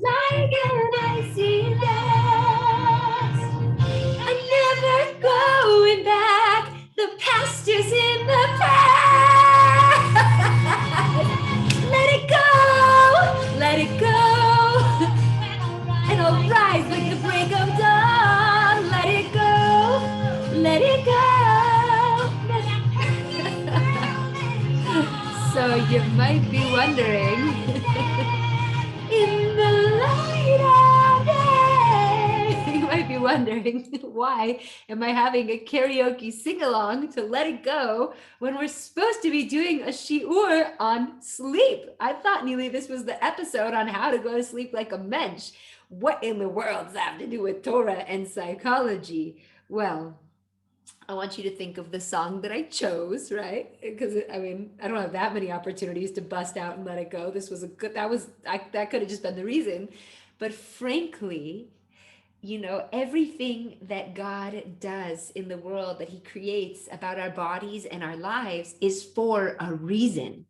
like an icy rest. I'm never going back. The past is in the past. Let it go, let it go. And I'll rise like the break of dawn. Let it go, let it go. So you might be wondering, in the light of day, you might be wondering, why am I having a karaoke sing-along to Let It Go when we're supposed to be doing a shiur on sleep? I thought, Neely, this was the episode on how to go to sleep like a mensch. What in the world does that have to do with Torah and psychology? Well, I want you to think of the song that I chose, right? Because I mean, I don't have that many opportunities to bust out and let it go. This was a good, that could have just been the reason. But frankly, you know, everything that God does in the world that he creates about our bodies and our lives is for a reason.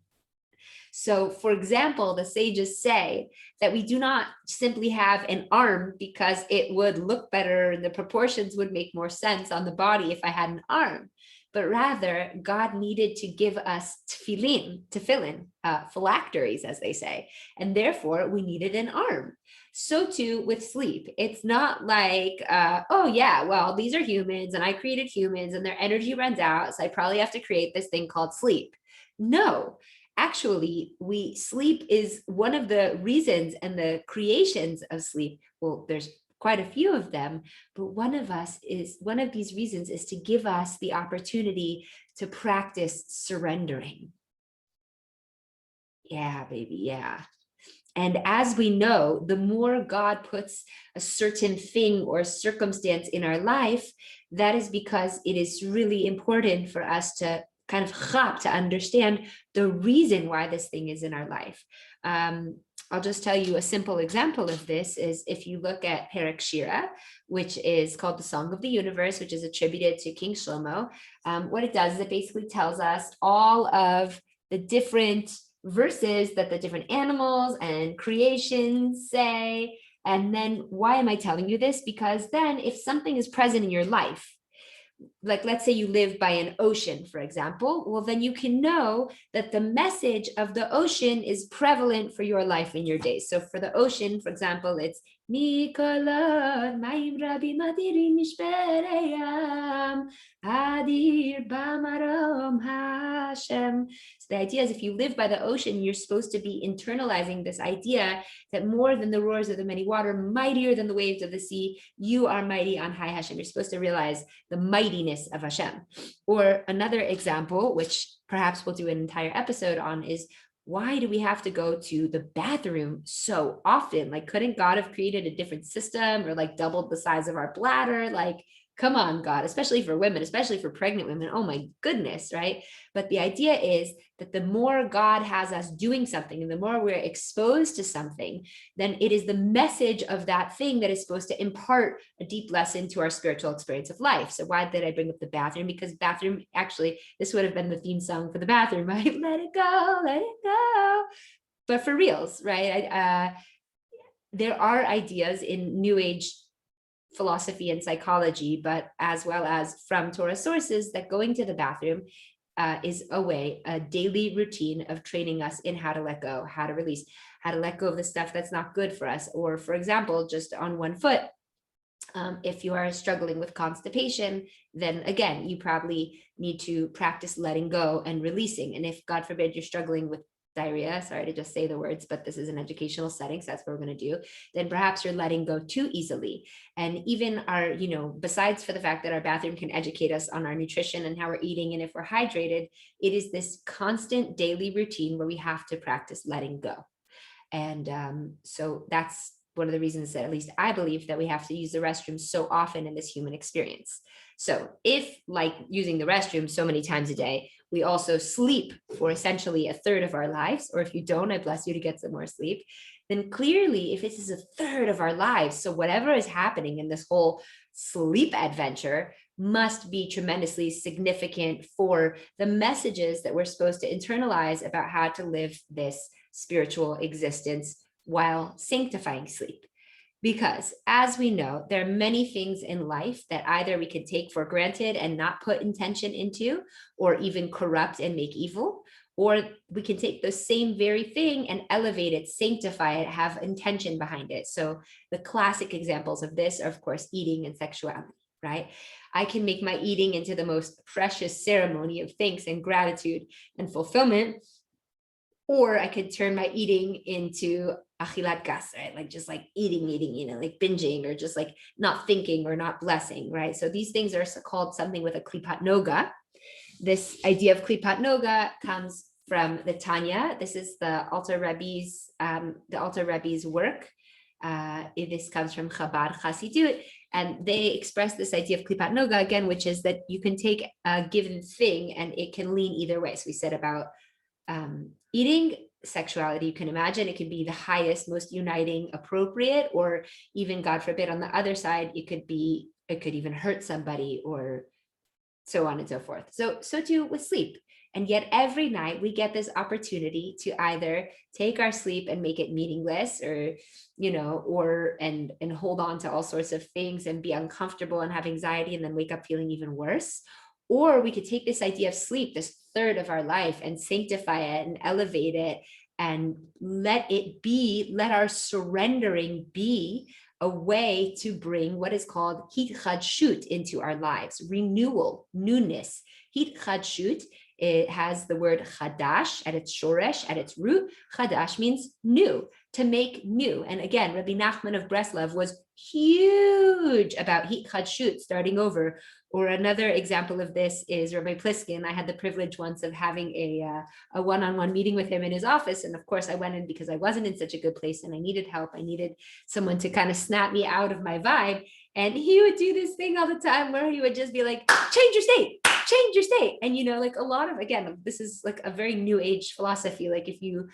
So, for example, the sages say that we do not simply have an arm because it would look better and the proportions would make more sense on the body if I had an arm, but rather God needed to give us tefillin, phylacteries, as they say, and therefore we needed an arm. So too with sleep. It's not like, oh yeah, well, these are humans and I created humans and their energy runs out, so I probably have to create this thing called sleep. No. Actually, sleep is one of the reasons and the creations of sleep. Well, there's quite a few of them, but one of these reasons is to give us the opportunity to practice surrendering. Yeah, baby, yeah. And as we know, the more God puts a certain thing or circumstance in our life, that is because it is really important for us to kind of to understand the reason why this thing is in our life. I'll just tell you a simple example of this is if you look at Perek Shira, which is called the Song of the Universe, which is attributed to King Shlomo. What it does is it basically tells us all of the different verses that the different animals and creations say. And then why am I telling you this? Because then if something is present in your life, like let's say you live by an ocean, for example, well, then you can know that the message of the ocean is prevalent for your life in your days. So for the ocean, for example, it's Nikolot Maim Rabbi Madirim Mishpereyam Adir Bamarom Hashem. So the idea is if you live by the ocean, you're supposed to be internalizing this idea that more than the roars of the many water, mightier than the waves of the sea, you are mighty on high, Hashem. You're supposed to realize the mightiness of Hashem. Or another example, which perhaps we'll do an entire episode on, is why do we have to go to the bathroom so often? Like, couldn't God have created a different system or like doubled the size of our bladder? Like, come on, God, especially for women, especially for pregnant women. Oh my goodness, right? But the idea is that the more God has us doing something and the more we're exposed to something, then it is the message of that thing that is supposed to impart a deep lesson to our spiritual experience of life. So why did I bring up the bathroom? Because bathroom, actually, this would have been the theme song for the bathroom, right? Let it go, let it go. But for reals, right? There are ideas in New Age philosophy and psychology, but as well as from Torah sources, that going to the bathroom is a daily routine of training us in how to let go, how to release, how to let go of the stuff that's not good for us. Or for example, just on one foot, if you are struggling with constipation, then again, you probably need to practice letting go and releasing. And if God forbid you're struggling with diarrhea, sorry to just say the words, but this is an educational setting, so that's what we're going to do, then perhaps you're letting go too easily. And even our, besides for the fact that our bathroom can educate us on our nutrition and how we're eating and if we're hydrated, it is this constant daily routine where we have to practice letting go. And so that's one of the reasons that at least I believe that we have to use the restroom so often in this human experience. So if, like using the restroom so many times a day, we also sleep for essentially a third of our lives, or if you don't, I bless you to get some more sleep, then clearly if this is a third of our lives, so whatever is happening in this whole sleep adventure must be tremendously significant for the messages that we're supposed to internalize about how to live this spiritual existence while sanctifying sleep. Because as we know, there are many things in life that either we can take for granted and not put intention into, or even corrupt and make evil, or we can take the same very thing and elevate it, sanctify it, have intention behind it. So the classic examples of this are, of course, eating and sexuality, right? I can make my eating into the most precious ceremony of thanks and gratitude and fulfillment, or I could turn my eating into achilat gas, right? Like just like eating, like binging, or just like not thinking or not blessing, right? So these things are called something with a klipat noga. This idea of klipat noga comes from the Tanya. This is the Alter Rebbe's work. This comes from Chabad Chassidut, and they express this idea of klipat noga again, which is that you can take a given thing and it can lean either way. So we said about eating, sexuality, you can imagine it could be the highest, most uniting, appropriate, or even, God forbid, on the other side, it could even hurt somebody, or so on and so forth. So too with sleep. And yet every night we get this opportunity to either take our sleep and make it meaningless, or, and hold on to all sorts of things and be uncomfortable and have anxiety and then wake up feeling even worse. Or we could take this idea of sleep, this third of our life, and sanctify it and elevate it and let our surrendering be a way to bring what is called hitchadshut into our lives, renewal, newness. Hitchadshut, it has the word chadash at its shoresh, at its root. Chadash means new, to make new. And again, Rabbi Nachman of Breslov was huge about hitchadshut, starting over. Or another example of this is Rabbi Pliskin. I had the privilege once of having a one-on-one meeting with him in his office. And of course I went in because I wasn't in such a good place and I needed help. I needed someone to kind of snap me out of my vibe. And he would do this thing all the time where he would just be like, change your state. And, like a lot of, again, this is like a very new age philosophy. Like if you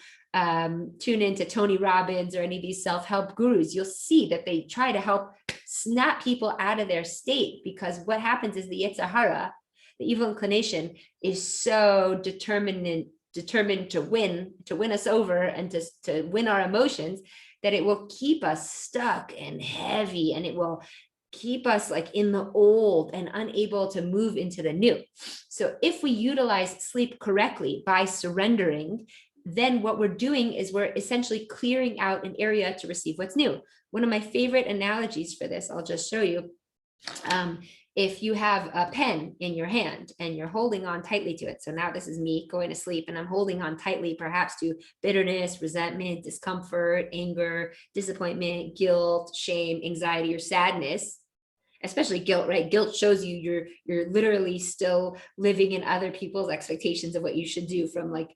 tune into Tony Robbins or any of these self-help gurus, you'll see that they try to help snap people out of their state, because what happens is the Yetzer Hara, the evil inclination, is so determined to win us over and to win our emotions, that it will keep us stuck and heavy, and it will keep us like in the old and unable to move into the new. So if we utilize sleep correctly by surrendering, then what we're doing is we're essentially clearing out an area to receive what's new. One of my favorite analogies for this, I'll just show you. If you have a pen in your hand and you're holding on tightly to it. So now this is me going to sleep and I'm holding on tightly, perhaps to bitterness, resentment, discomfort, anger, disappointment, guilt, shame, anxiety, or sadness. Especially guilt, right? Guilt shows you you're literally still living in other people's expectations of what you should do, from like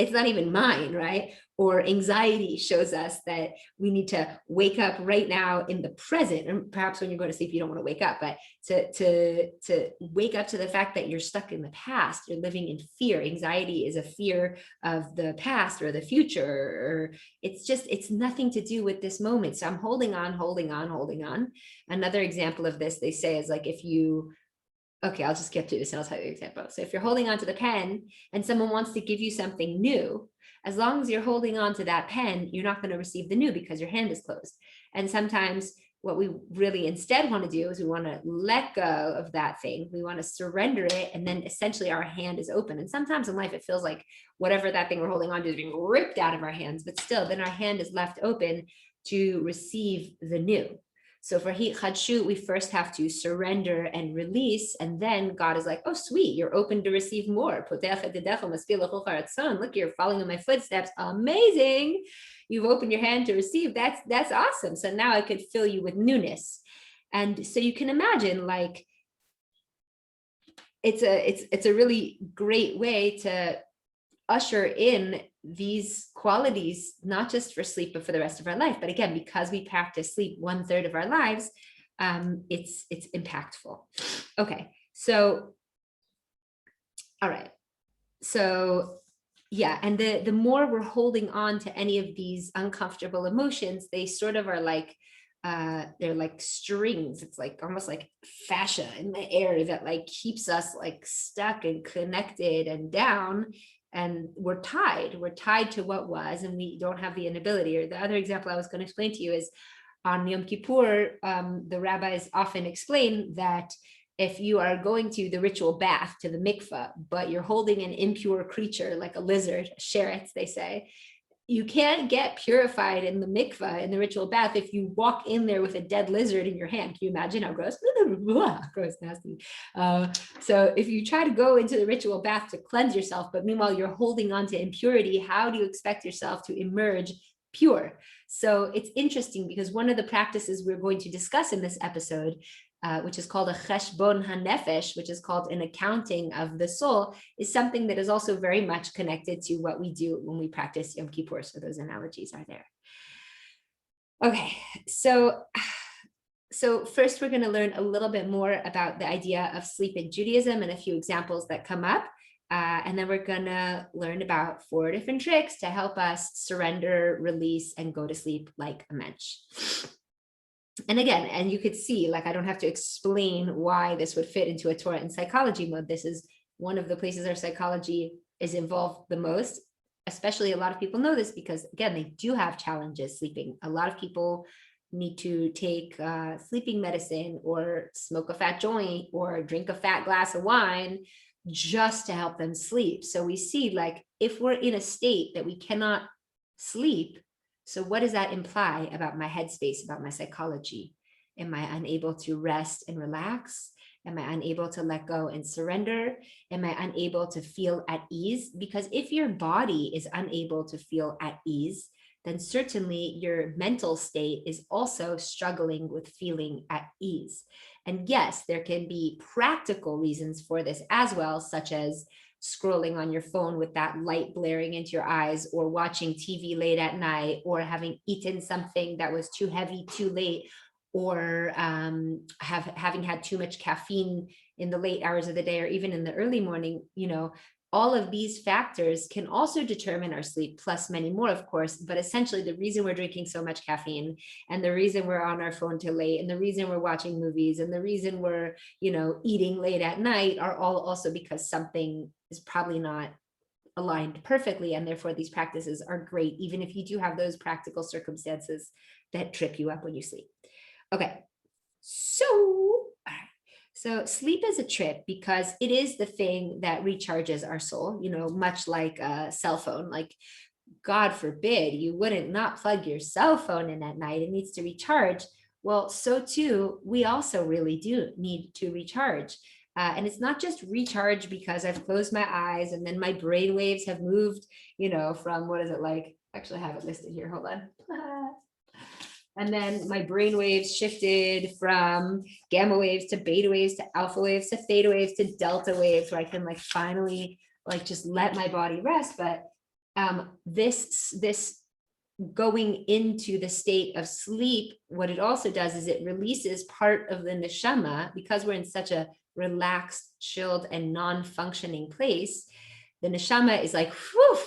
it's not even mine, right? Or anxiety shows us that we need to wake up right now in the present. And perhaps when you're going to sleep, you don't want to wake up, but to wake up to the fact that you're stuck in the past, you're living in fear. Anxiety is a fear of the past or the future, or it's nothing to do with this moment. So I'm holding on. Another example of this, they say, is like okay, I'll just get to this and I'll tell you the example. So if you're holding on to the pen and someone wants to give you something new, as long as you're holding on to that pen, you're not going to receive the new because your hand is closed. And sometimes what we really instead want to do is we want to let go of that thing. We want to surrender it. And then essentially our hand is open. And sometimes in life, it feels like whatever that thing we're holding on to is being ripped out of our hands, but still then our hand is left open to receive the new. So for hitchadshut, we first have to surrender and release, and then God is like, oh, sweet, you're open to receive more. Look, you're following in my footsteps. Amazing. You've opened your hand to receive. That's awesome. So now I could fill you with newness. And so you can imagine, like, it's a really great way to usher in these qualities, not just for sleep, but for the rest of our life. But again, because we practice sleep 1/3 of our lives, it's impactful. Okay, so, all right. So yeah, and the more we're holding on to any of these uncomfortable emotions, they sort of are like, they're like strings. It's like almost like fascia in the air that like keeps us like stuck and connected and down. and we're tied to what was, and we don't have the inability. Or the other example I was going to explain to you is on Yom Kippur, the rabbis often explain that if you are going to the ritual bath, to the mikveh, but you're holding an impure creature like a lizard, a sheretz, they say, you can't get purified in the mikveh, in the ritual bath, if you walk in there with a dead lizard in your hand. Can you imagine how gross? Gross, nasty. So if you try to go into the ritual bath to cleanse yourself, but meanwhile you're holding on to impurity, how do you expect yourself to emerge pure? So it's interesting because one of the practices we're going to discuss in this episode, which is called a cheshbon hanefesh, which is called an accounting of the soul, is something that is also very much connected to what we do when we practice Yom Kippur. So those analogies are there. Okay, so first we're going to learn a little bit more about the idea of sleep in Judaism and a few examples that come up. And then we're going to learn about 4 different tricks to help us surrender, release, and go to sleep like a mensch. And again, and you could see, like, I don't have to explain why this would fit into a Torah and psychology mode. This is one of the places our psychology is involved the most. Especially, a lot of people know this because, again, they do have challenges sleeping. A lot of people need to take sleeping medicine or smoke a fat joint or drink a fat glass of wine just to help them sleep. So we see, like, if we're in a state that we cannot sleep, so what does that imply about my headspace, about my psychology? Am I unable to rest and relax? Am I unable to let go and surrender? Am I unable to feel at ease? Because if your body is unable to feel at ease, then certainly your mental state is also struggling with feeling at ease. And yes, there can be practical reasons for this as well, such as scrolling on your phone with that light blaring into your eyes, or watching TV late at night, or having eaten something that was too heavy too late, or having had too much caffeine in the late hours of the day, or even in the early morning. All of these factors can also determine our sleep, plus many more, of course. But essentially, the reason we're drinking so much caffeine, and the reason we're on our phone till late, and the reason we're watching movies, and the reason we're, eating late at night, are all also because something is probably not aligned perfectly. And therefore, these practices are great, even if you do have those practical circumstances that trip you up when you sleep. Okay, so sleep is a trip because it is the thing that recharges our soul, much like a cell phone. Like, God forbid you wouldn't not plug your cell phone in at night. It needs to recharge. Well, so too, we also really do need to recharge. And it's not just recharge because I've closed my eyes and then my brain waves have moved, from, what is it like? Actually, I have it listed here. Hold on. And then my brain waves shifted from gamma waves to beta waves to alpha waves to theta waves to delta waves, where I can finally just let my body rest. But this going into the state of sleep, what it also does is it releases part of the neshama, because we're in such a relaxed, chilled, and non-functioning place. The neshama is like, whew,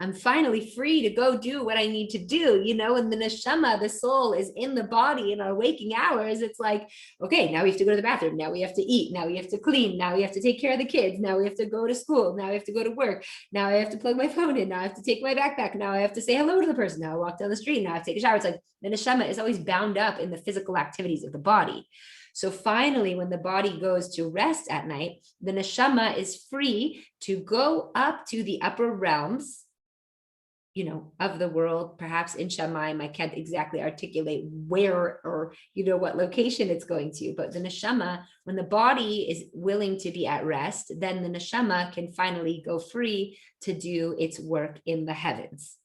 I'm finally free to go do what I need to do, and the neshama, the soul, is in the body in our waking hours. It's like, okay, now we have to go to the bathroom. Now we have to eat. Now we have to clean. Now we have to take care of the kids. Now we have to go to school. Now I have to go to work. Now I have to plug my phone in. Now I have to take my backpack. Now I have to say hello to the person. Now I walk down the street. Now I have to take a shower. It's like the neshama is always bound up in the physical activities of the body. So finally, when the body goes to rest at night, the neshama is free to go up to the upper realms, of the world, perhaps in Shamayim. I can't exactly articulate where or, what location it's going to, but the neshama, when the body is willing to be at rest, then the neshama can finally go free to do its work in the heavens.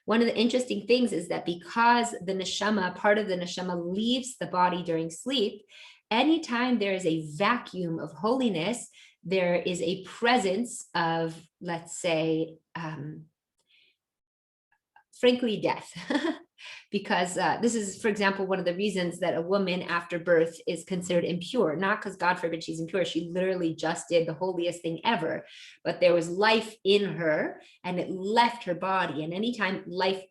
One of the interesting things is that because the neshama, part of the neshama, leaves the body during sleep, anytime there is a vacuum of holiness, there is a presence of, let's say, frankly, death. Because this is, for example, one of the reasons that a woman after birth is considered impure, not because God forbid she's impure. She literally just did the holiest thing ever, but there was life in her and it left her body. And anytime life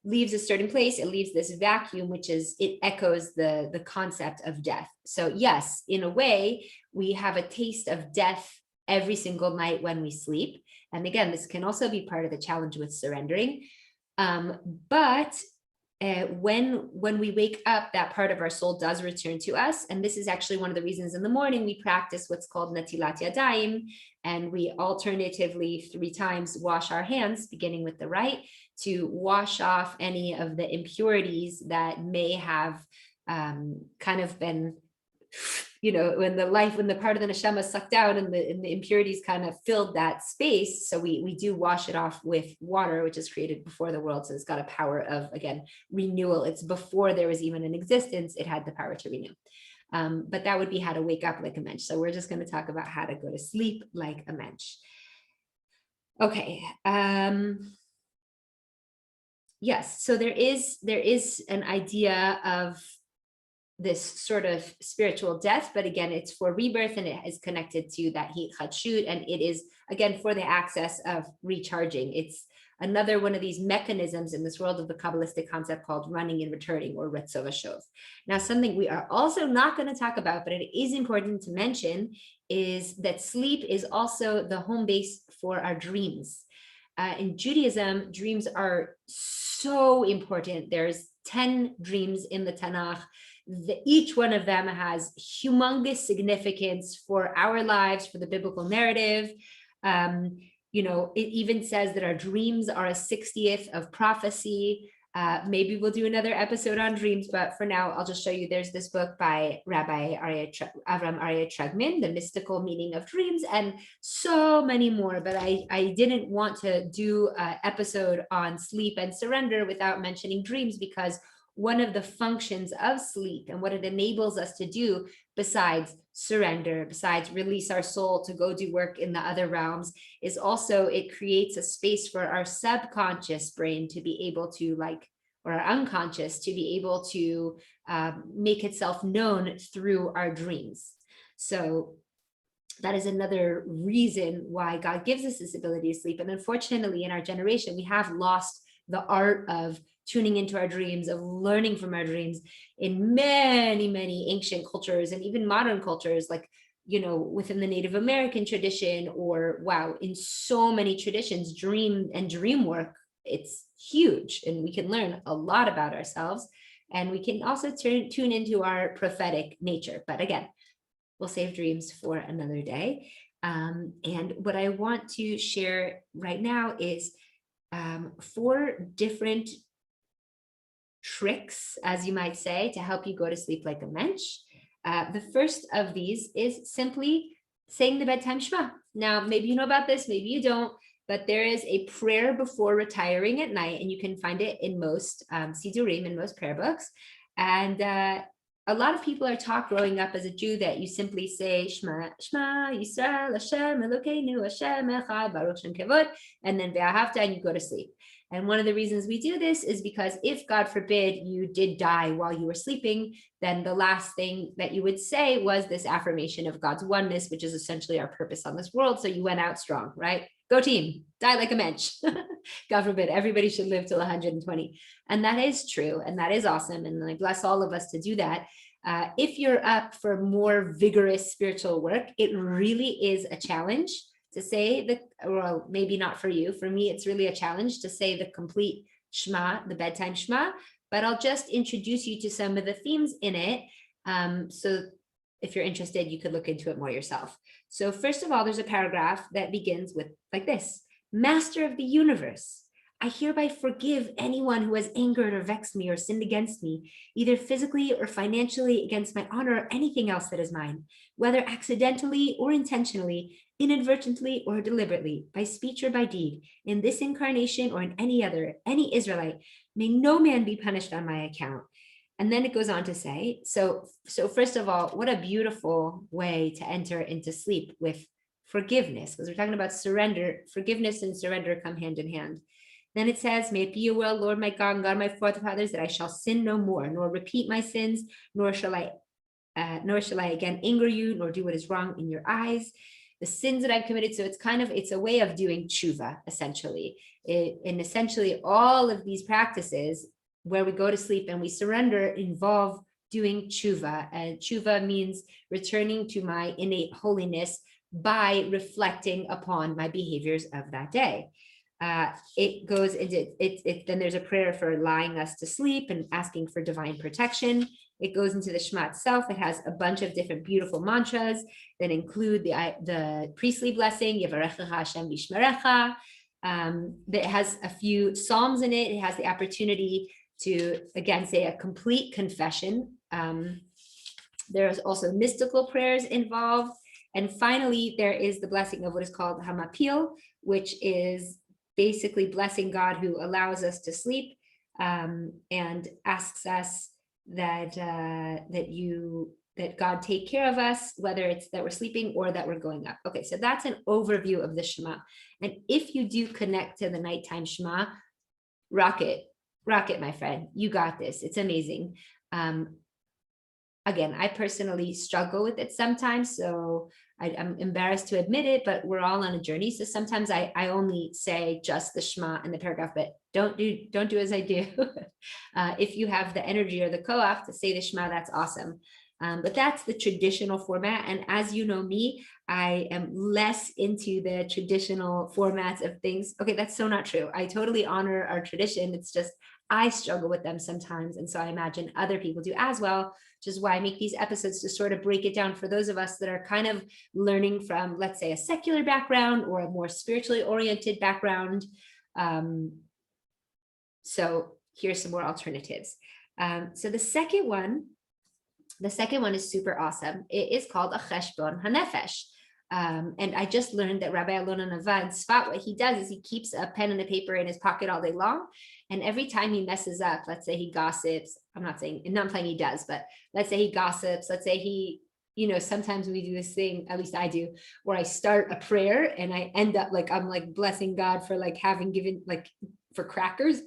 leaves a certain place, it leaves this vacuum, it echoes the concept of death. So yes, in a way, we have a taste of death every single night when we sleep. And again, this can also be part of the challenge with surrendering. But when we wake up, that part of our soul does return to us. And this is actually one of the reasons in the morning we practice what's called Natilat Yadayim, and we alternatively 3 times wash our hands, beginning with the right, to wash off any of the impurities that may have kind of been, when the part of the neshama sucked out and the impurities kind of filled that space. So we do wash it off with water, which is created before the world. So it's got a power of, again, renewal. It's before there was even an existence, it had the power to renew. But that would be how to wake up like a mensch. So we're just going to talk about how to go to sleep like a mensch. Okay. Yes. So there is an idea of this sort of spiritual death, but again, it's for rebirth, and it is connected to that hitchadshut, and it is again for the access of recharging. It's another one of these mechanisms in this world of the Kabbalistic concept called running and returning, or retzov hashov. Now, something we are also not going to talk about, but it is important to mention, is that sleep is also the home base for our dreams. In Judaism, dreams are so important. There's 10 dreams in the Tanakh. Each one of them has humongous significance for our lives, for the biblical narrative. It even says that our dreams are a 60th of prophecy. Maybe we'll do another episode on dreams, but for now, I'll just show you. There's this book by Rabbi Avram Aryeh Trugman, The Mystical Meaning of Dreams, and so many more. But I didn't want to do an episode on sleep and surrender without mentioning dreams, because one of the functions of sleep and what it enables us to do, besides surrender, besides release our soul to go do work in the other realms, is also it creates a space for our subconscious brain to be able to, or our unconscious to be able to make itself known through our dreams. So that is another reason why God gives us this ability to sleep. And unfortunately, in our generation, we have lost the art of tuning into our dreams, of learning from our dreams in many, many ancient cultures, and even modern cultures, within the Native American tradition, or in so many traditions, dream and dream work, it's huge. And we can learn a lot about ourselves, and we can also tune into our prophetic nature. But again, we'll save dreams for another day. And what I want to share right now is 4 different tricks, as you might say, to help you go to sleep like a mensch. The first of these is simply saying the bedtime Shema. Now, maybe you know about this, maybe you don't, but there is a prayer before retiring at night, and you can find it in most Sidurim, in most prayer books. And a lot of people are taught growing up as a Jew that you simply say Shema, Shema Yisrael, Hashem Elokeinu, Hashem Echad, Baruch Shem Kevod, and then Ve'ahavta, and you go to sleep. And one of the reasons we do this is because if, God forbid, you did die while you were sleeping, then the last thing that you would say was this affirmation of God's oneness, which is essentially our purpose on this world. So you went out strong, right? Go team, die like a mensch. God forbid, everybody should live till 120. And that is true. And that is awesome. And I bless all of us to do that. If you're up for more vigorous spiritual work, it really is a challenge to say well, maybe not for you. For me, it's really a challenge to say the complete Shema, the bedtime Shema, but I'll just introduce you to some of the themes in it. So if you're interested, you could look into it more yourself. So first of all, there's a paragraph that begins with like this: Master of the universe, I hereby forgive anyone who has angered or vexed me or sinned against me, either physically or financially, against my honor or anything else that is mine, whether accidentally or intentionally, inadvertently or deliberately, by speech or by deed, in this incarnation or in any other, any Israelite, may no man be punished on my account. And then it goes on to say, so first of all, what a beautiful way to enter into sleep, with forgiveness, because we're talking about surrender. Forgiveness and surrender come hand in hand. Then it says, may it be your will, Lord my God and God my forefathers, that I shall sin no more, nor repeat my sins, nor shall I again anger you, nor do what is wrong in your eyes. The sins that I've committed. So it's a way of doing tshuva, essentially. And essentially all of these practices where we go to sleep and we surrender involve doing tshuva. And tshuva means returning to my innate holiness by reflecting upon my behaviors of that day. It goes into then there's a prayer for lying us to sleep and asking for divine protection. It goes into the Shema itself. It has a bunch of different beautiful mantras that include the priestly blessing, Yevarechecha Hashem Vishmerecha. That has a few psalms in it. It has the opportunity to, again, say a complete confession. There's also mystical prayers involved. And finally, there is the blessing of what is called Hamapil, which is basically blessing God who allows us to sleep, and asks us that God take care of us, whether it's that we're sleeping or that we're going up. Okay, so that's an overview of the Shema. And if you do connect to the nighttime Shema, rock it, my friend. You got this. It's amazing. Again, I personally struggle with it sometimes, so I'm embarrassed to admit it, but we're all on a journey. So sometimes I only say just the Shema in the paragraph, but don't do as I do. If you have the energy or the koach to say the Shema, that's awesome. But that's the traditional format. And as you know me, I am less into the traditional formats of things. Okay, that's so not true. I totally honor our tradition. It's just I struggle with them sometimes. And so I imagine other people do as well, which is why I make these episodes to sort of break it down for those of us that are kind of learning from, let's say, a secular background or a more spiritually oriented background. So here's some more alternatives. So the second one is super awesome. It is called a cheshbon hanefesh. And I just learned that Rabbi Alona Nava in Sfat, what he does is he keeps a pen and a paper in his pocket all day long. And every time he messes up, let's say he gossips, I'm not saying he does, but let's say he gossips, let's say he, sometimes we do this thing, at least I do, where I start a prayer and I end up I'm blessing God for having given for crackers.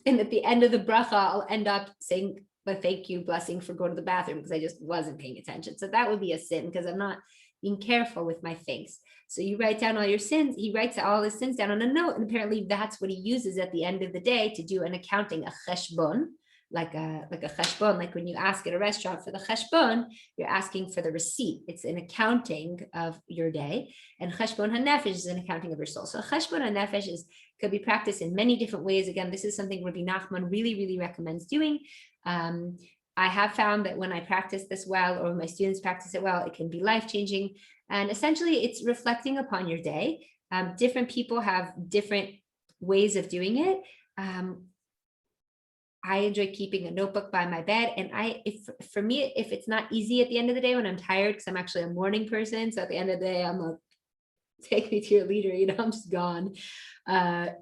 And at the end of the bracha, I'll end up saying, but thank you, blessing for going to the bathroom, because I just wasn't paying attention. So that would be a sin because I'm not being careful with my thanks. So you write down all your sins. He writes all his sins down on a note. And apparently that's what he uses at the end of the day to do an accounting, a cheshbon, like a cheshbon, like when you ask at a restaurant for the cheshbon, you're asking for the receipt. It's an accounting of your day. And cheshbon hanefesh is an accounting of your soul. So cheshbon hanefesh could be practiced in many different ways. Again, this is something Rabbi Nachman really, really recommends doing. I have found that when I practice this well, or my students practice it well, it can be life-changing. And essentially, it's reflecting upon your day. Different people have different ways of doing it. I enjoy keeping a notebook by my bed. And for me, if it's not easy at the end of the day when I'm tired, because I'm actually a morning person, so at the end of the day, I'm like, take me to your leader, I'm just gone.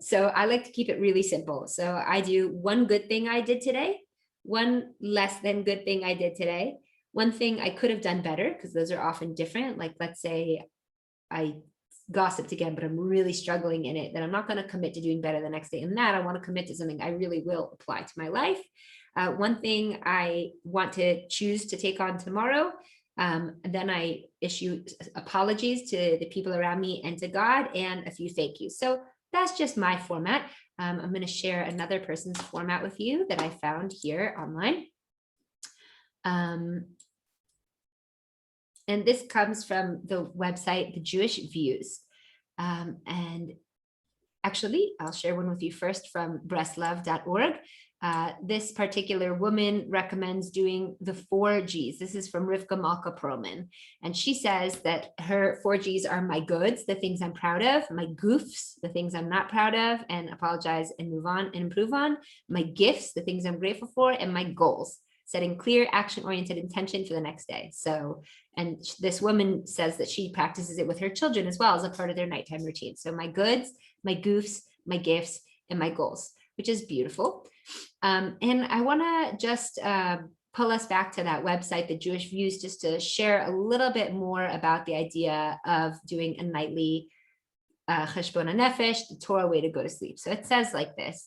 So I like to keep it really simple. So I do one good thing I did today, one less than good thing I did today, one thing I could have done better, because those are often different. Like, let's say I gossiped again, but I'm really struggling in it, then I'm not going to commit to doing better the next day. And that I want to commit to something I really will apply to my life. One thing I want to choose to take on tomorrow. And then I issue apologies to the people around me and to God, and a few thank yous. So that's just my format. I'm going to share another person's format with you that I found here online. And this comes from the website, The Jewish Views. And actually, I'll share one with you first from breslov.org. This particular woman recommends doing the 4 Gs. This is from Rivka Malka Perlman. And she says that her 4 Gs are my goods, the things I'm proud of, my goofs, the things I'm not proud of and apologize and move on and improve on, my gifts, the things I'm grateful for, and my goals, setting clear action-oriented intention for the next day. So, and this woman says that she practices it with her children as well as a part of their nighttime routine. So my goods, my goofs, my gifts, and my goals, which is beautiful. And I want to just pull us back to that website, The Jewish Views, just to share a little bit more about the idea of doing a nightly cheshbon hanefesh, the Torah way to go to sleep. So it says like this.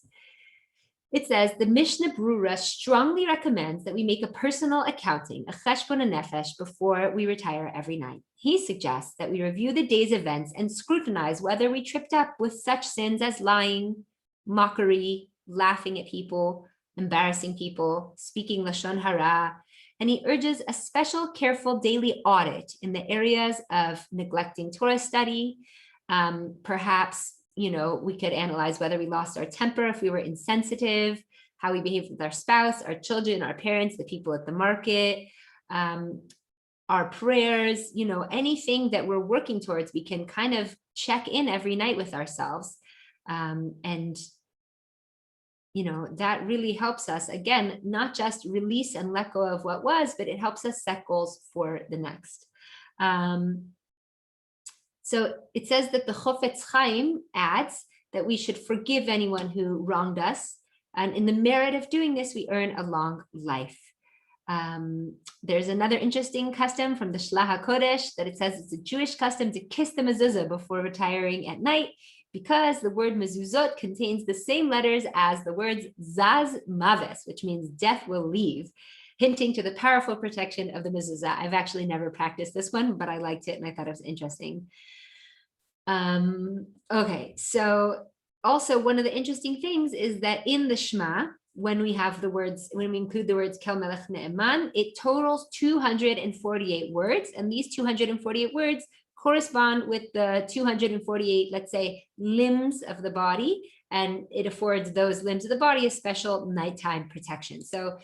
It says, the Mishnah Brura strongly recommends that we make a personal accounting, a cheshbon hanefesh, before we retire every night. He suggests that we review the day's events and scrutinize whether we tripped up with such sins as lying, mockery, laughing at people, embarrassing people, speaking lashon hara, And he urges a special, careful daily audit in the areas of neglecting Torah study. Perhaps, we could analyze whether we lost our temper, if we were insensitive, how we behaved with our spouse, our children, our parents, the people at the market, our prayers, anything that we're working towards, we can kind of check in every night with ourselves. And that really helps us, again, not just release and let go of what was, but it helps us set goals for the next. So it says that the Chofetz Chaim adds that we should forgive anyone who wronged us. And in the merit of doing this, we earn a long life. There's another interesting custom from the Shlach HaKodesh that it says it's a Jewish custom to kiss the mezuzah before retiring at night, because the word mezuzot contains the same letters as the words zaz maves, which means death will leave, hinting to the powerful protection of the mezuzah. I've actually never practiced this one, but I liked it and I thought it was interesting. Okay, so also one of the interesting things is that in the Shema, when we include the words Kel Melech Ne'eman, it totals 248 words, and these 248 words correspond with the 248, let's say, limbs of the body, and it affords those limbs of the body a special nighttime protection. So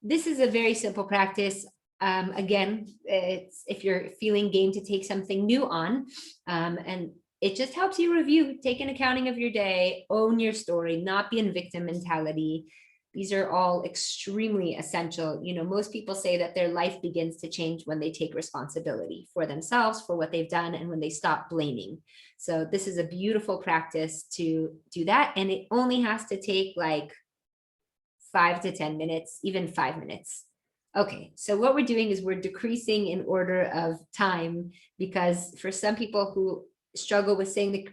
this is a very simple practice. Again, it's if you're feeling game to take something new on, and it just helps you review, take an accounting of your day, own your story, not be in victim mentality. These are all extremely essential. Most people say that their life begins to change when they take responsibility for themselves, for what they've done, and when they stop blaming. So this is a beautiful practice to do that. And it only has to take like 5 to 10 minutes, even 5 minutes. Okay, so what we're doing is we're decreasing in order of time, because for some people who struggle with saying the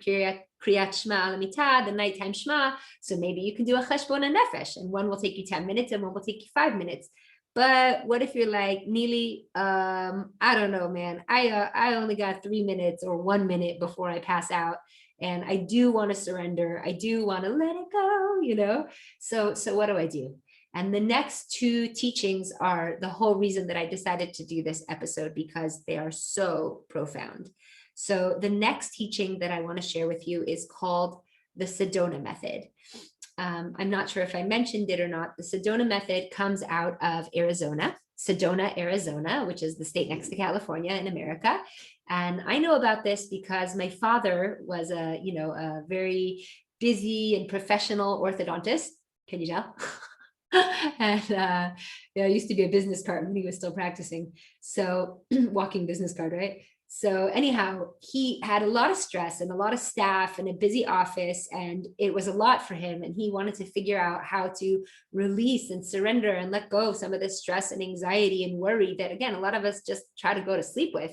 Kriyat Shema al Mitah, the nighttime Shema, so maybe you can do a Cheshbon Nefesh, and one will take you 10 minutes and one will take you 5 minutes. But what if you're like, Neely, I don't know, man, I only got 3 minutes or 1 minute before I pass out, and I do want to surrender, I do want to let it go, so what do I do? And the next 2 teachings are the whole reason that I decided to do this episode, because they are so profound. So the next teaching that I want to share with you is called the Sedona method. I'm not sure if I mentioned it or not. The Sedona method comes out of Arizona, Sedona, Arizona, which is the state next to California in America. And I know about this because my father was a very busy and professional orthodontist. Can you tell? And I used to be a business card when he was still practicing. So walking business card, right? So anyhow, he had a lot of stress and a lot of staff and a busy office, and it was a lot for him. And he wanted to figure out how to release and surrender and let go of some of the stress and anxiety and worry that, again, a lot of us just try to go to sleep with.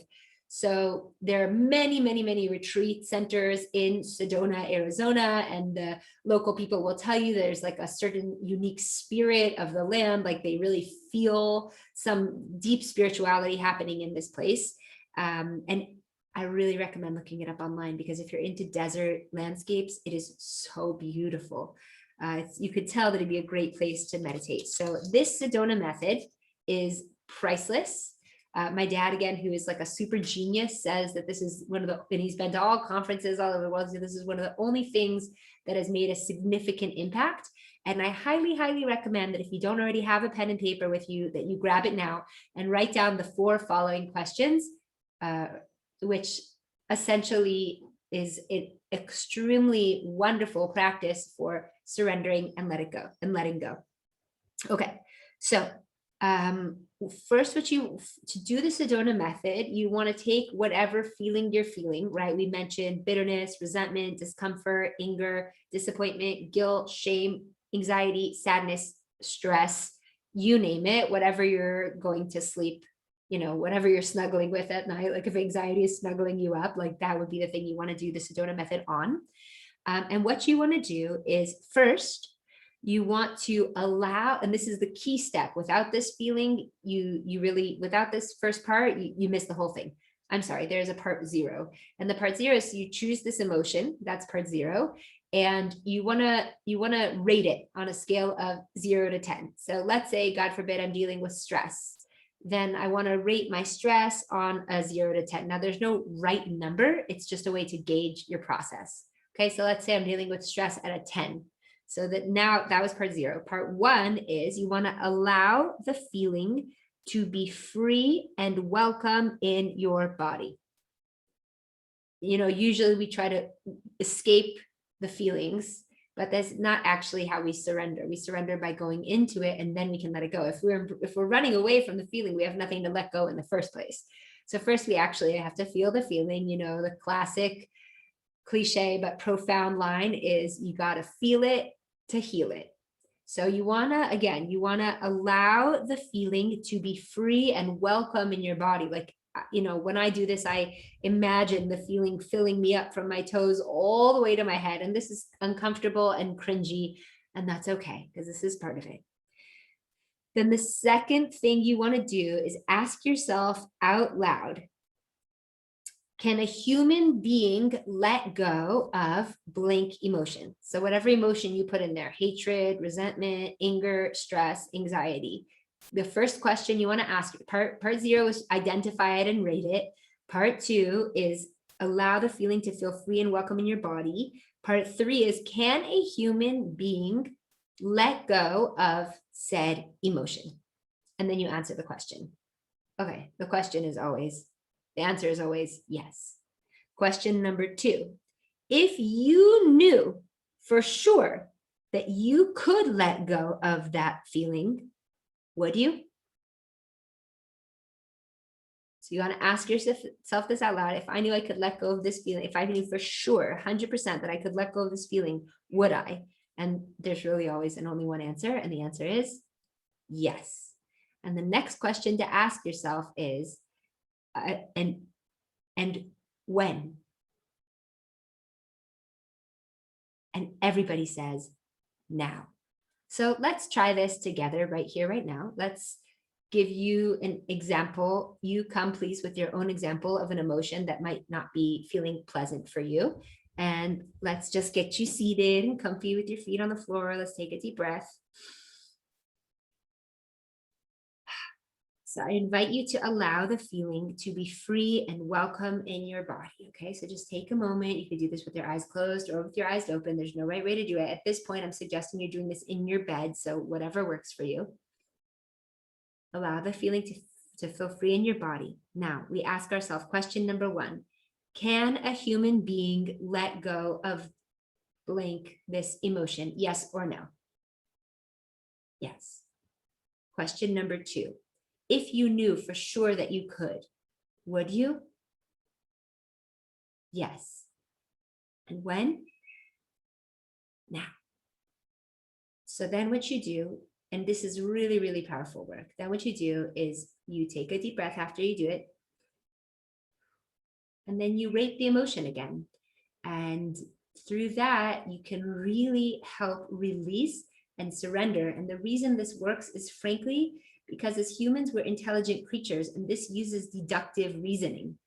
So there are many, many, many retreat centers in Sedona, Arizona, and the local people will tell you there's like a certain unique spirit of the land, like they really feel some deep spirituality happening in this place. And I really recommend looking it up online, because if you're into desert landscapes, it is so beautiful. You could tell that it'd be a great place to meditate. So this Sedona method is priceless. My dad, again, who is like a super genius, says that this is one of the, and he's been to all conferences all over the world, so this is one of the only things that has made a significant impact. And I highly, highly recommend that if you don't already have a pen and paper with you, that you grab it now and write down the 4 following questions, which essentially is an extremely wonderful practice for surrendering and letting go. Okay, so first, to do the Sedona method, you want to take whatever feeling you're feeling, right? We mentioned bitterness, resentment, discomfort, anger, disappointment, guilt, shame, anxiety, sadness, stress, you name it, whatever you're going to sleep, whatever you're snuggling with at night, like if anxiety is snuggling you up, like that would be the thing you want to do the Sedona method on. And what you want to do is, first, you want to allow, and this is the key step, without this feeling, you really, without this first part, you miss the whole thing. I'm sorry, there's a part 0. And the part 0 is you choose this emotion, that's part 0. And you wanna rate it on a scale of 0 to 10. So let's say, God forbid, I'm dealing with stress. then I want to rate my stress on a 0 to 10. Now, there's no right number. It's just a way to gauge your process. Okay, so let's say I'm dealing with stress at a 10. So that now that was part 0. Part 1 is you want to allow the feeling to be free and welcome in your body. Usually we try to escape the feelings, but that's not actually how we surrender. We surrender by going into it, and then we can let it go. If we're running away from the feeling, we have nothing to let go in the first place. So first we actually have to feel the feeling. The classic cliche but profound line is you got to feel it to heal it. So you want to allow the feeling to be free and welcome in your body. Like, when I do this, I imagine the feeling filling me up from my toes all the way to my head. And this is uncomfortable and cringy, and that's okay, because this is part of it. Then the second thing you want to do is ask yourself out loud, can a human being let go of blank emotion? So whatever emotion you put in there, hatred, resentment, anger, stress, anxiety. The first question you want to ask, part 0 is identify it and rate it. Part 2 is allow the feeling to feel free and welcome in your body. Part 3 is, can a human being let go of said emotion? And then you answer the question. Okay, the answer is always yes. Question number 2, if you knew for sure that you could let go of that feeling, would you? So you want to ask yourself this out loud. If I knew I could let go of this feeling, if I knew for sure, 100% that I could let go of this feeling, would I? And there's really always and only one answer. And the answer is yes. And the next question to ask yourself is, and when? And everybody says now. So let's try this together right here, right now. Let's give you an example. You come please with your own example of an emotion that might not be feeling pleasant for you. And let's just get you seated and comfy with your feet on the floor. Let's take a deep breath. So I invite you to allow the feeling to be free and welcome in your body. Okay, so just take a moment. You could do this with your eyes closed or with your eyes open. There's no right way to do it. At this point, I'm suggesting you're doing this in your bed. So whatever works for you. Allow the feeling to feel free in your body. Now we ask ourselves question number 1. Can a human being let go of blank this emotion? Yes or no? Yes. Question number 2. If you knew for sure that you could, would you? Yes. And when? Now. So then what you do, and this is really, really powerful work, then what you do is you take a deep breath after you do it, and then you rate the emotion again. And through that, you can really help release and surrender. And the reason this works is frankly, because as humans, we're intelligent creatures, and this uses deductive reasoning.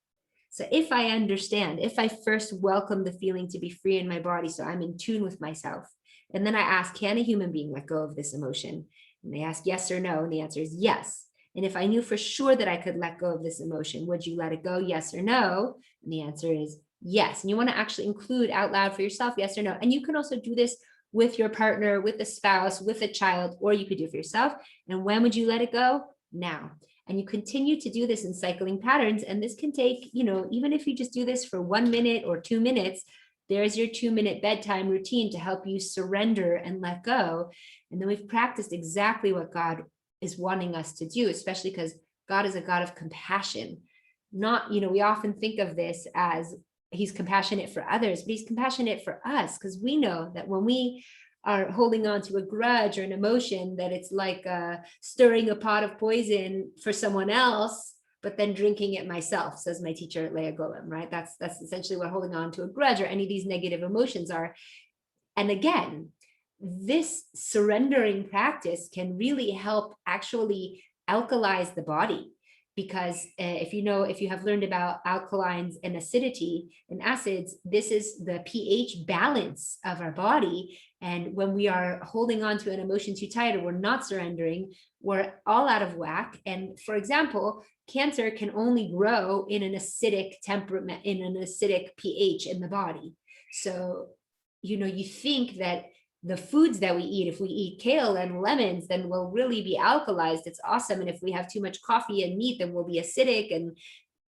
So if I understand, if I first welcome the feeling to be free in my body, so I'm in tune with myself, and then I ask, can a human being let go of this emotion? And they ask yes or no, and the answer is yes. And if I knew for sure that I could let go of this emotion, would you let it go, yes or no? And the answer is yes. And you want to actually include out loud for yourself, yes or no. And you can also do this with your partner, with a spouse, with a child, or you could do it for yourself. And when would you let it go? Now. And you continue to do this in cycling patterns. And this can take, even if you just do this for 1 minute or 2 minutes, there's your 2-minute bedtime routine to help you surrender and let go. And then we've practiced exactly what God is wanting us to do, especially because God is a God of compassion. Not, we often think of this as he's compassionate for others, but he's compassionate for us, because we know that when we are holding on to a grudge or an emotion, that it's like stirring a pot of poison for someone else, but then drinking it myself, says my teacher, Leah Golem, right? That's essentially what holding on to a grudge or any of these negative emotions are. And again, this surrendering practice can really help actually alkalize the body. because if you have learned about alkalines and acidity and acids, this is the pH balance of our body. And when we are holding on to an emotion too tight, or we're not surrendering, we're all out of whack. And for example, cancer can only grow in an acidic temperament, in an acidic pH in the body. So, you think that the foods that we eat, if we eat kale and lemons, then we'll really be alkalized. It's awesome. And if we have too much coffee and meat, then we'll be acidic. And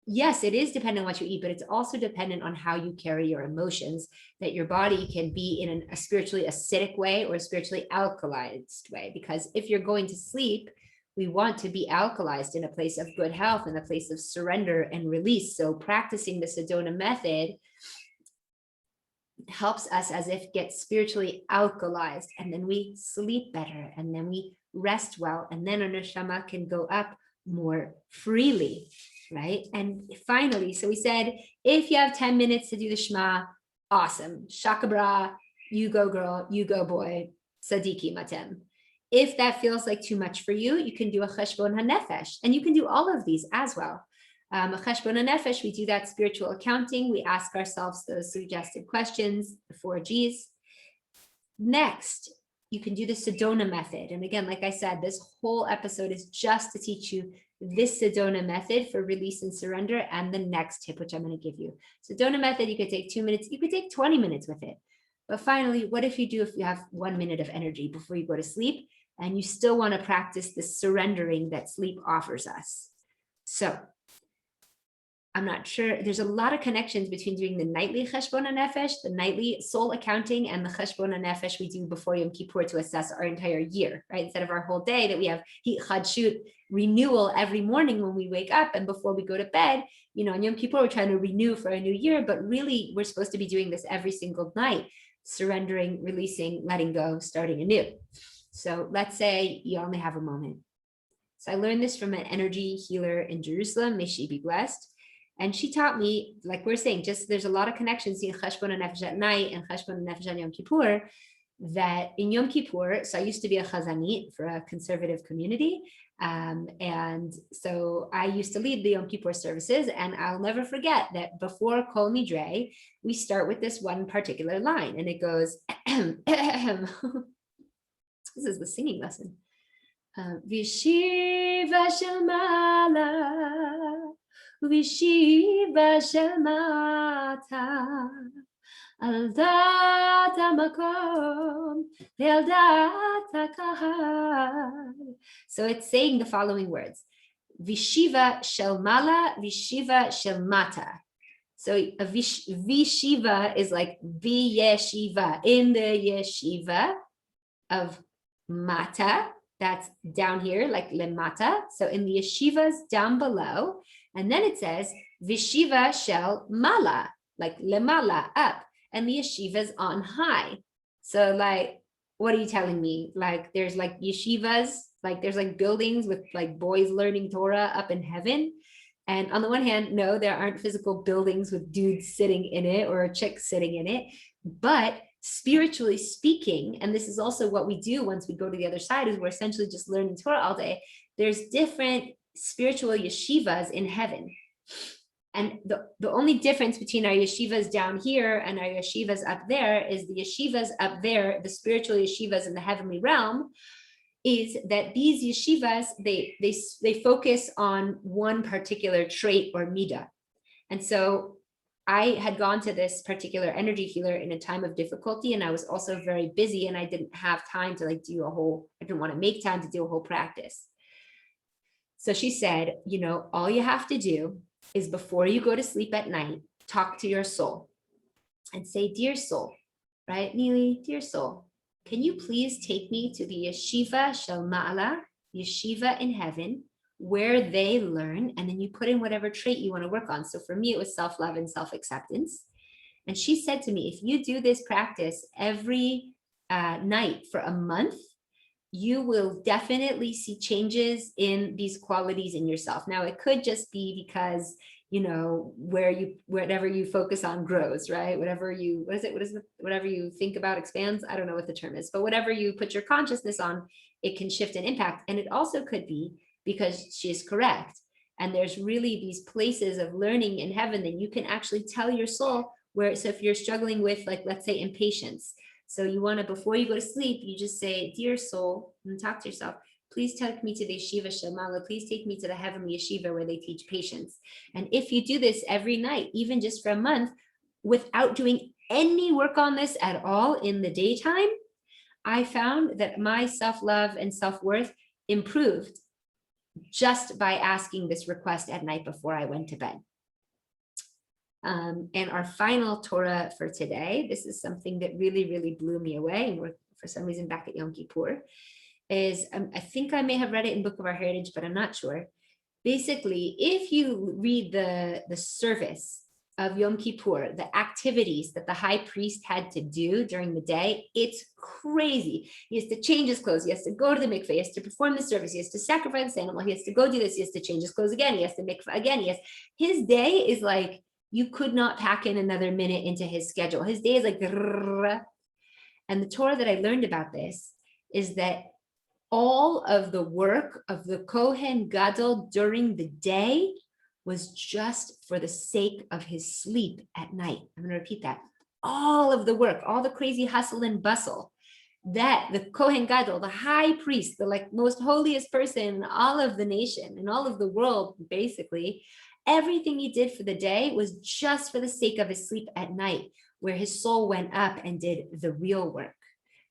yes, it is dependent on what you eat, but it's also dependent on how you carry your emotions, that your body can be in a spiritually acidic way or a spiritually alkalized way. Because if you're going to sleep, we want to be alkalized in a place of good health, in a place of surrender and release. So practicing the Sedona method helps us as if get spiritually alkalized, and then we sleep better, and then we rest well, and then our neshama can go up more freely, right? And finally, so we said, if you have 10 minutes to do the Shema, awesome. Shaka bra, you go girl, you go boy, sadiki matem. If that feels like too much for you, you can do a cheshbon hanefesh, and you can do all of these as well. A cheshbon hanefesh, we do that spiritual accounting. We ask ourselves those suggested questions, the 4 G's. Next, you can do the Sedona method. And again, like I said, this whole episode is just to teach you this Sedona method for release and surrender, and the next tip, which I'm going to give you. Sedona method, you could take 2 minutes, you could take 20 minutes with it. But finally, what if you have 1 minute of energy before you go to sleep, and you still want to practice the surrendering that sleep offers us? So I'm not sure. There's a lot of connections between doing the nightly cheshbon nefesh, the nightly soul accounting, and the cheshbon nefesh we do before Yom Kippur to assess our entire year, right? Instead of our whole day, that we have chadshut, renewal every morning when we wake up and before we go to bed. On Yom Kippur, we're trying to renew for a new year, but really we're supposed to be doing this every single night, surrendering, releasing, letting go, starting anew. So let's say you only have a moment. So I learned this from an energy healer in Jerusalem, may she be blessed. And she taught me, like we're saying, just there's a lot of connections in cheshbon nefesh at night and cheshbon nefesh on Yom Kippur, that in Yom Kippur, so I used to be a chazanit for a conservative community. And so I used to lead the Yom Kippur services, and I'll never forget that before Kol Nidre, we start with this one particular line, and it goes, this is the singing lesson. Vishiva Shalmala, Vishiva Shalmata, Al data makom, Al data kahal. So it's saying the following words: Vishiva Shalmala, Vishiva Shalmata. So a Vishiva is like V'yeshiva, in the yeshiva of Mata. That's down here, like lemata. So in the yeshivas down below, and then it says vishiva shel mala, like lemala, up, and the yeshivas on high. So like, what are you telling me? Like there's like yeshivas, like there's like buildings with like boys learning Torah up in heaven. And on the one hand, no, there aren't physical buildings with dudes sitting in it or a chick sitting in it, but spiritually speaking, and this is also what we do once we go to the other side, is we're essentially just learning Torah all day. There's different spiritual yeshivas in heaven. And the only difference between our yeshivas down here and our yeshivas up there is the yeshivas up there, the spiritual yeshivas in the heavenly realm, is that these yeshivas, they focus on one particular trait or midah. And so I had gone to this particular energy healer in a time of difficulty, and I was also very busy, and I didn't have time to like do I didn't want to make time to do a whole practice. So she said, all you have to do is before you go to sleep at night, talk to your soul and say, dear soul, right? Neely, dear soul, can you please take me to the yeshiva shel ma'ala, yeshiva in heaven, where they learn, and then you put in whatever trait you want to work on. So for me, it was self-love and self-acceptance. And she said to me, if you do this practice every night for a month, you will definitely see changes in these qualities in yourself. Now, it could just be because, whatever you focus on grows, right? Whatever you think about expands. I don't know what the term is, but whatever you put your consciousness on, it can shift and impact. And it also could be because she is correct, And there's really these places of learning in heaven that you can actually tell your soul where, so if you're struggling with, like, let's say impatience, so you want to, before you go to sleep, you just say, dear soul, and talk to yourself, please take me to the yeshiva Shamala, please take me to the heavenly yeshiva where they teach patience. And if you do this every night, even just for a month, without doing any work on this at all in the daytime, I found that my self-love and self-worth improved just by asking this request at night before I went to bed. And our final Torah for today, this is something that really, really blew me away, and we're for some reason back at Yom Kippur, is, I think I may have read it in Book of Our Heritage, but I'm not sure. Basically, if you read the service of Yom Kippur, the activities that the high priest had to do during the day, it's crazy. He has to change his clothes, he has to go to the mikveh, he has to perform the service, he has to sacrifice the animal, he has to go do this, he has to change his clothes again, he has to mikveh again, his day is like, you could not pack in another minute into his schedule. His day is like, and the Torah that I learned about this is that all of the work of the Kohen Gadol during the day was just for the sake of his sleep at night. I'm going to repeat that. All of the work, all the crazy hustle and bustle that the Kohen Gadol, the high priest, the like most holiest person in all of the nation and all of the world, basically, everything he did for the day was just for the sake of his sleep at night, where his soul went up and did the real work,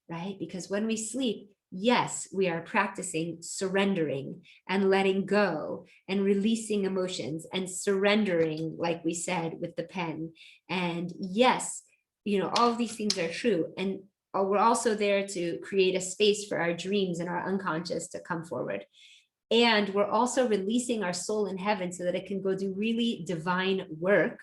right? Because when we sleep, yes, we are practicing surrendering and letting go and releasing emotions and surrendering, like we said, with the pen. And yes, all of these things are true. And we're also there to create a space for our dreams and our unconscious to come forward. And we're also releasing our soul in heaven so that it can go do really divine work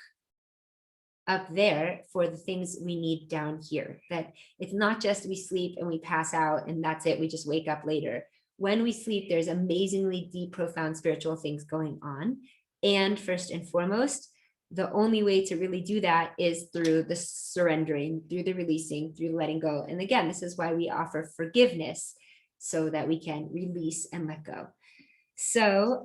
up there for the things we need down here. That it's not just we sleep and we pass out and that's it, we just wake up later. When we sleep, there's amazingly deep, profound spiritual things going on. And first and foremost, the only way to really do that is through the surrendering, through the releasing, through letting go. And again, this is why we offer forgiveness, so that we can release and let go. So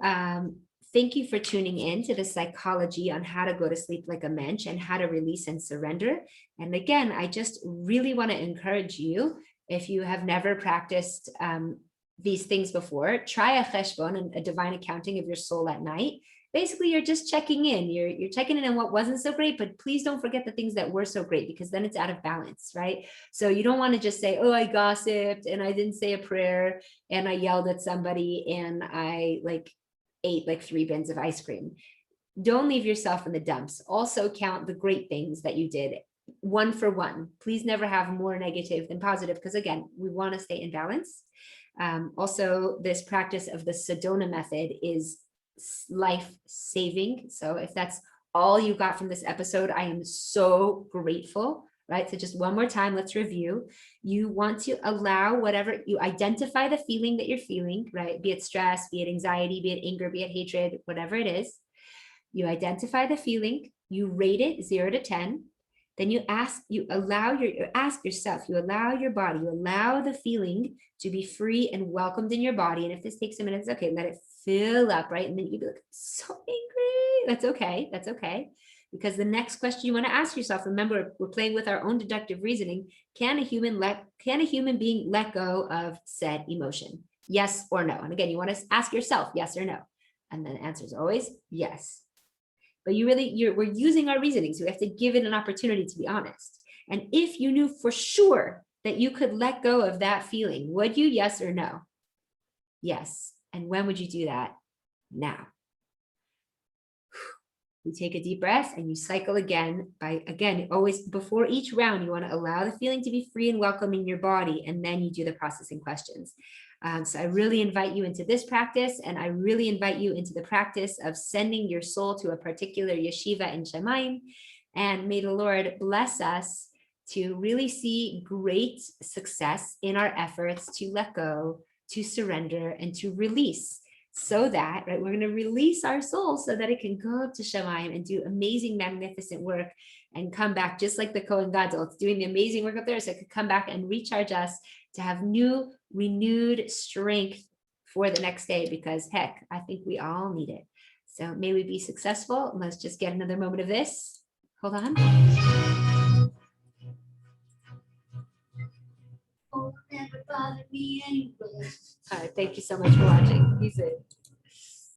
thank you for tuning in to the psychology on how to go to sleep like a mensch and how to release and surrender. And again, I just really want to encourage you, if you have never practiced these things before, try a cheshbon, a divine accounting of your soul at night. Basically, you're just checking in. You're checking in on what wasn't so great, but please don't forget the things that were so great, because then it's out of balance, right? So you don't want to just say, oh, I gossiped and I didn't say a prayer and I yelled at somebody and I ate like 3 bins of ice cream. Don't leave yourself in the dumps. Also count the great things that you did, one for one. Please never have more negative than positive, because again, we want to stay in balance. Also, this practice of the Sedona method is life-saving. So if that's all you got from this episode, I am so grateful, right? So just one more time, let's review. You want to allow whatever, you identify the feeling that you're feeling, right? Be it stress, be it anxiety, be it anger, be it hatred, whatever it is. You identify the feeling, you rate it 0 to 10. Then you ask yourself, you allow your body, you allow the feeling to be free and welcomed in your body. And if this takes a minute, it's okay, let it fill up, right? And then you'd be like, so angry. That's okay. That's okay. Because the next question you want to ask yourself, remember, we're playing with our own deductive reasoning. Can a human being let go of said emotion? Yes or no? And again, you want to ask yourself, yes or no? And then the answer is always yes. But we're using our reasoning, so we have to give it an opportunity to be honest. And if you knew for sure that you could let go of that feeling, would you? Yes or no? Yes. And when would you do that? Now. You take a deep breath and you cycle again. Always before each round, you want to allow the feeling to be free and welcome in your body, and then you do the processing questions. So I really invite you into this practice, and I really invite you into the practice of sending your soul to a particular yeshiva in Shamayim. And may the Lord bless us to really see great success in our efforts to let go, to surrender, and to release. So that, right, we're going to release our soul so that it can go up to Shamayim and do amazing, magnificent work and come back, just like the Kohen Gadol. It's doing the amazing work up there, so it could come back and recharge us to have new, renewed strength for the next day, because heck, I think we all need it. So may we be successful. Let's just get another moment of this. Hold on. Oh, never bother me anyway. All right, thank you so much for watching. Peace in.